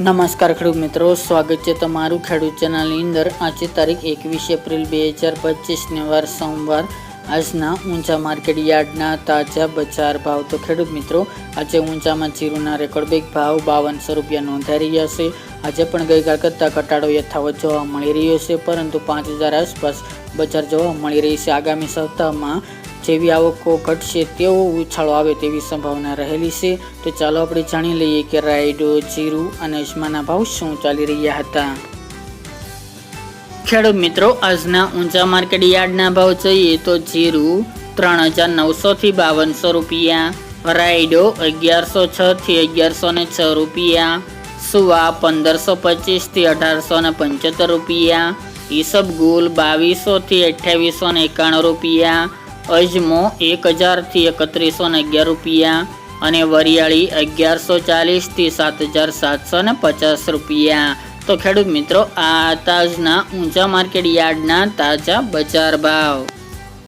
નમસ્કાર ખેડૂત મિત્રો, સ્વાગત છે તમારું ખેડૂત ચેનલની અંદર। આજે તારીખ 21 એપ્રિલ 2025 ને વાર સોમવાર। આજના ઊંચા માર્કેટ યાર્ડના તાજા બજાર ભાવ। તો ખેડૂત મિત્રો, આજે ઊંચામાં જીરુના રેકોર્ડ બ્રેક ભાવ 5200 રૂપિયા નોંધાઈ રહ્યા છે। આજે પણ ગઈકાલ કરતાં ઘટાડો યથાવત જોવા મળી રહ્યો છે, પરંતુ 5000 આસપાસ બજાર જોવા મળી રહી છે। આગામી સપ્તાહમાં જેવી આવકો ઘટશે તેવો ઉછાળો આવે તેવી સંભાવના રહેલી છે। તો ચાલો આપણે જાણી લઈએ કે રાયડો, જીરું અને અજમાના ભાવ શું ચાલી રહ્યા હતા। ખેડૂત મિત્રો, આજના ઊંચા માર્કેટ યાર્ડના ભાવ જોઈએ તો જીરું 3900 થી 5200 રૂપિયા, રાયડો 1106 થી 1106 રૂપિયા, સુવા 1525 થી 1875 રૂપિયા, ઈસબગુલ 2200 થી 2891 રૂપિયા, અજમો 1000 થી 3111 રૂપિયા અને વરિયાળી 1140 થી 7750 રૂપિયા। તો ખેડૂત મિત્રો, આ તાજના ઊંચા માર્કેટ યાર્ડના તાજા બજાર ભાવ।